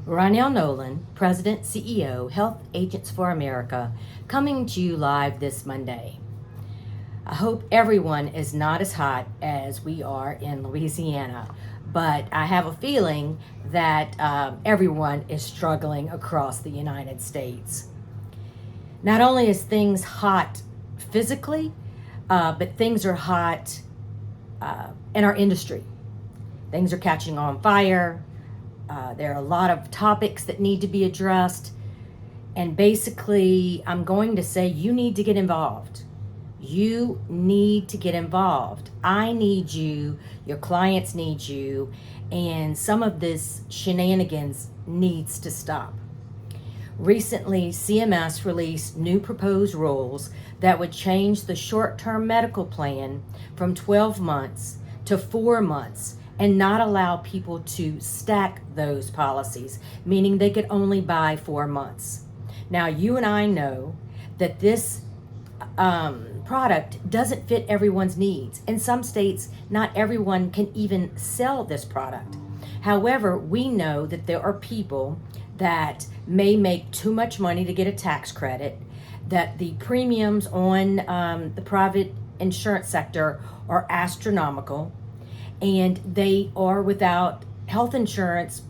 Ronell Nolan, President, CEO, Health Agents for America, coming to you live this Monday. I hope everyone is not as hot as we are in Louisiana, but I have a feeling that everyone is struggling across the United States. Not only is things hot physically, but things are hot in our industry. Things are catching on fire. There are a lot of topics that need to be addressed. And basically, I'm going to say you need to get involved. You need to get involved. I need you, your clients need you, and some of this shenanigans needs to stop. Recently, CMS released new proposed rules that would change the short-term medical plan from 12 months to 4 months and not allow people to stack those policies, meaning they could only buy 4 months. Now, you and I know that this product doesn't fit everyone's needs. In some states, not everyone can even sell this product. However, we know that there are people that may make too much money to get a tax credit, that the premiums on the private insurance sector are astronomical, and they are without health insurance,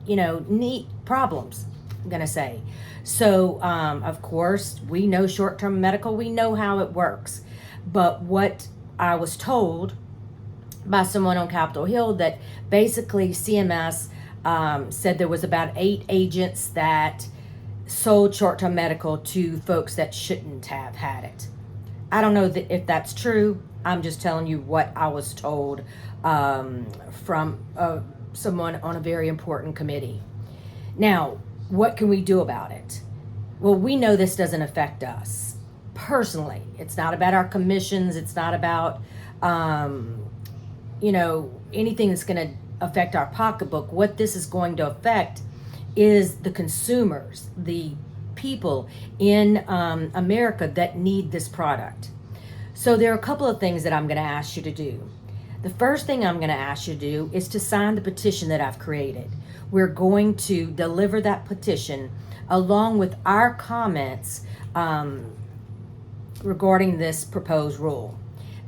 neat problems, I'm gonna say. So, of course, we know short-term medical, we know how it works. But what I was told by someone on Capitol Hill, that basically CMS said there was about 8 agents that sold short-term medical to folks that shouldn't have had it. I don't know if that's true. I'm just telling you what I was told from someone on a very important committee. Now, what can we do about it? Well, we know this doesn't affect us personally. It's not about our commissions. It's not about, anything that's going to affect our pocketbook. What this is going to affect is the consumers, the people in America that need this product. So there are a couple of things that I'm going to ask you to do. The first thing I'm going to ask you to do is to sign the petition that I've created. We're going to deliver that petition along with our comments regarding this proposed rule.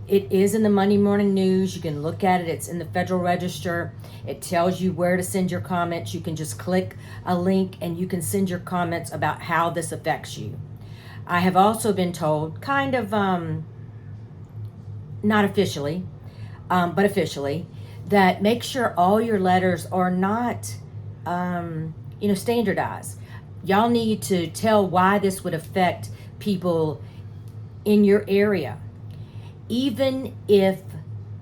It is in the Monday Morning News. You can look at it. It's in the Federal Register. It tells you where to send your comments. You can just click a link and you can send your comments about how this affects you. I have also been told, kind of not officially, but officially, that make sure all your letters are not standardized. Y'all need to tell why this would affect people in your area. Even if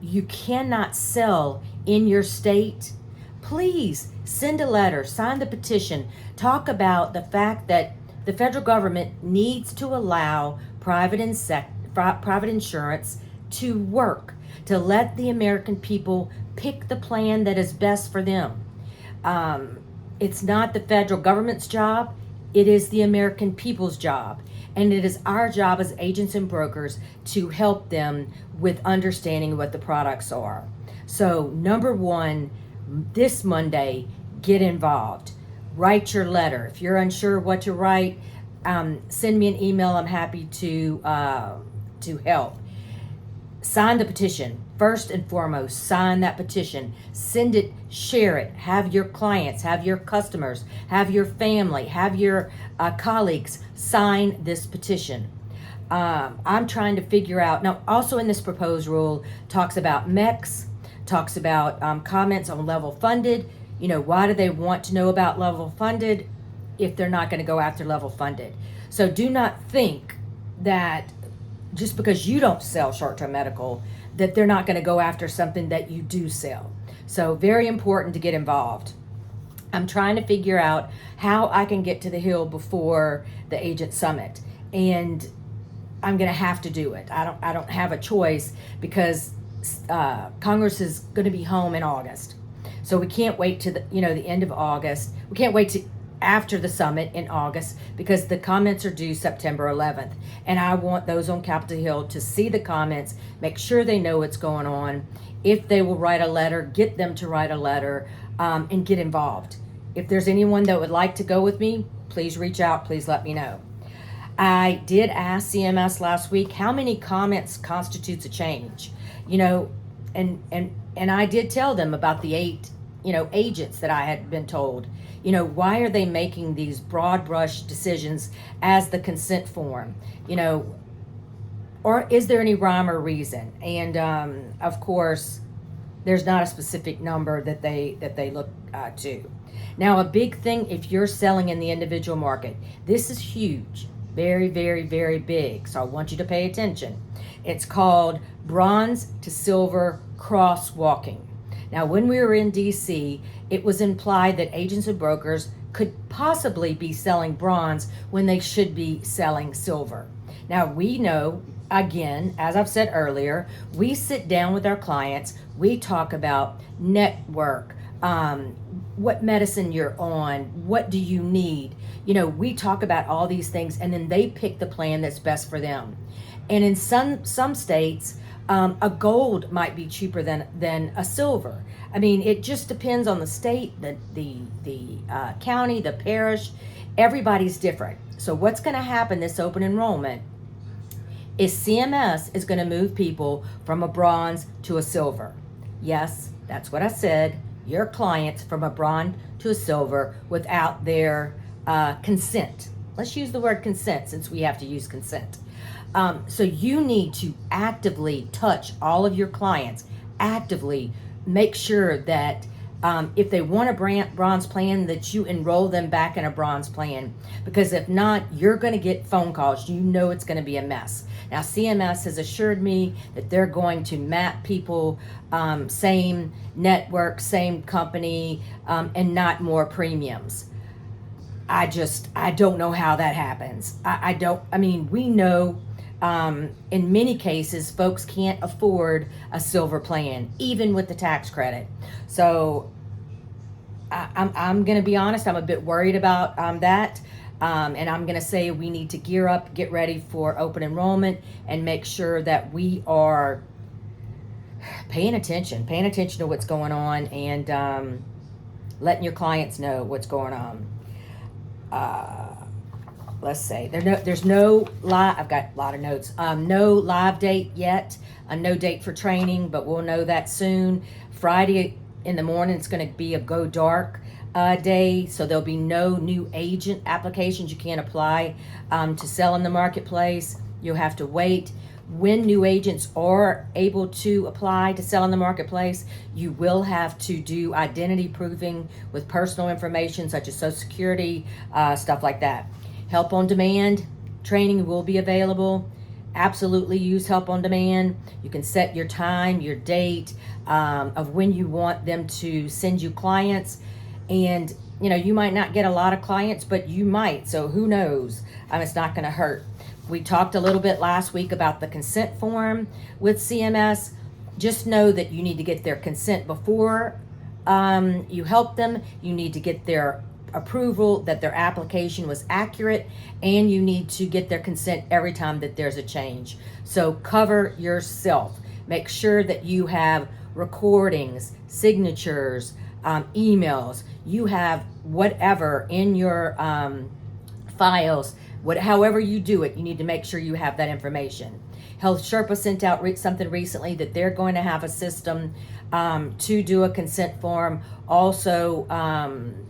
you cannot sell in your state, please send a letter, sign the petition, talk about the fact that the federal government needs to allow private insurance to work, to let the American people pick the plan that is best for them. It's not the federal government's job, it is the American people's job. And it is our job as agents and brokers to help them with understanding what the products are. So, number one, this Monday, get involved. Write your letter. If you're unsure what to write, send me an email. I'm happy to help. Sign the petition. First and foremost, sign that petition. Send it, share it. Have your clients, have your customers, have your family, have your colleagues sign this petition. I'm trying to figure out, now also in this proposed rule, talks about MECs, talks about comments on level funded. Why do they want to know about level funded if they're not going to go after level funded? So do not think that just because you don't sell short-term medical, that they're not going to go after something that you do sell. So very important to get involved. I'm trying to figure out how I can get to the Hill before the agent summit, and I'm going to have to do it. I don't have a choice because Congress is going to be home in August, so we can't wait to the end of August. We can't wait to after the summit in August because the comments are due September 11th, and I want those on Capitol Hill to see the comments, make sure they know what's going on. If they will write a letter, get them to write a letter and get involved. if there's anyone that would like to go with me, please reach out. Please let me know. I did ask CMS last week how many comments constitutes a change, and I did tell them about the 8, agents that I had been told. Why are they making these broad brush decisions as the consent form? Or is there any rhyme or reason? And of course, there's not a specific number that they look to. Now, a big thing if you're selling in the individual market, this is huge, very, very, very big. So I want you to pay attention. It's called bronze to silver crosswalking. Now, when we were in DC, it was implied that agents and brokers could possibly be selling bronze when they should be selling silver. Now, we know, again, as I've said earlier, we sit down with our clients, we talk about network, what medicine you're on, what do you need. We talk about all these things, and then they pick the plan that's best for them. And in some states, a gold might be cheaper than a silver. I mean, it just depends on the state, the county, the parish. Everybody's different. So what's going to happen this open enrollment is CMS is going to move people from a bronze to a silver. Yes, that's what I said. Your clients from a bronze to a silver without their consent. Let's use the word consent since we have to use consent. So you need to actively touch all of your clients, actively make sure that if they want a bronze plan, that you enroll them back in a bronze plan. Because if not, you're going to get phone calls. It's going to be a mess. Now, CMS has assured me that they're going to map people, same network, same company, and not more premiums. I don't know how that happens. We know in many cases, folks can't afford a silver plan, even with the tax credit. So I'm going to be honest, I'm a bit worried about that. And I'm going to say we need to gear up, get ready for open enrollment, and make sure that we are paying attention to what's going on, and letting your clients know what's going on. Let's say there's no live. I've got a lot of notes. No live date yet. No date for training, but we'll know that soon. Friday in the morning, it's going to be a go dark day, so there'll be no new agent applications. You can't apply to sell in the marketplace. You'll have to wait. When new agents are able to apply to sell in the marketplace, you will have to do identity proofing with personal information such as Social Security, stuff like that. Help on demand training will be available. Absolutely use help on demand. You can set your time, your date of when you want them to send you clients. And, you might not get a lot of clients, but you might. So who knows? It's not going to hurt. We talked a little bit last week about the consent form with CMS. Just know that you need to get their consent before you help them. You need to get their approval that their application was accurate, and you need to get their consent every time that there's a change. So cover yourself. Make sure that you have recordings, signatures, emails. You have whatever in your files. However you do it, you need to make sure you have that information. Health Sherpa sent out something recently that they're going to have a system to do a consent form. Also,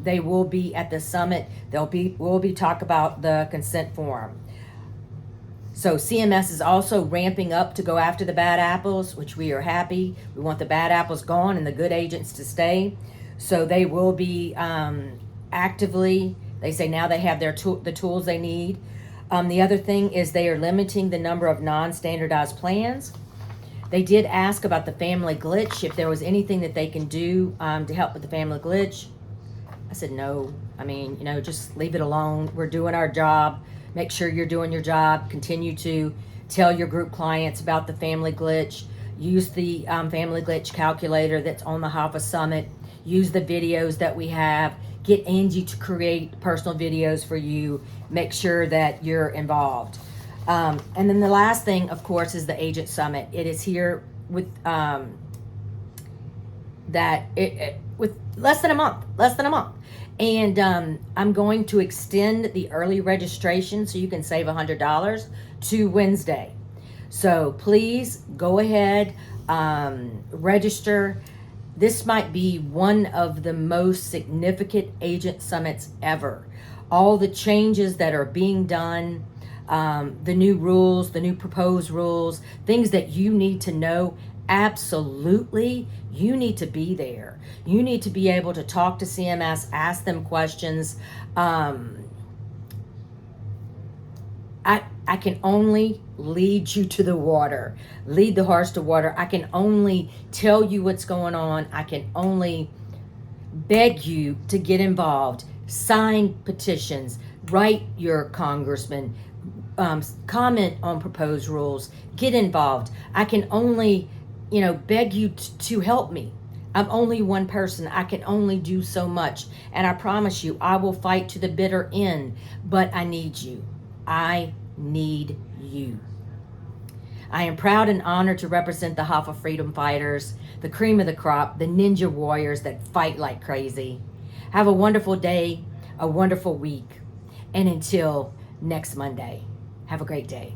they will be at the summit. We'll be talk about the consent form. So CMS is also ramping up to go after the bad apples, which we are happy. We want the bad apples gone and the good agents to stay. So they will be actively. They say now they have the tools they need. The other thing is they are limiting the number of non-standardized plans. They did ask about the family glitch, if there was anything that they can do to help with the family glitch. I said no. Just leave it alone. We're doing our job. Make sure you're doing your job. Continue to tell your group clients about the family glitch. Use the family glitch calculator that's on the HAFA Summit. Use the videos that we have. Get Angie to create personal videos for you. Make sure that you're involved. And then the last thing, of course, is the Agent Summit. It is here with the that with less than a month. And I'm going to extend the early registration so you can save $100 to Wednesday. So please go ahead, register. This might be one of the most significant agent summits ever. All the changes that are being done, the new rules, the new proposed rules, things that you need to know. Absolutely, you need to be there. You need to be able to talk to CMS, ask them questions. I can only lead you to the water, lead the horse to water. I can only tell you what's going on. I can only beg you to get involved, sign petitions, write your congressman, comment on proposed rules, get involved. I can only, beg you to help me. I'm only one person. I can only do so much. And I promise you, I will fight to the bitter end, but I need you. I need you. I am proud and honored to represent the HAFA freedom fighters, the cream of the crop, the ninja warriors that fight like crazy. Have a wonderful day, a wonderful week, and until next Monday, have a great day.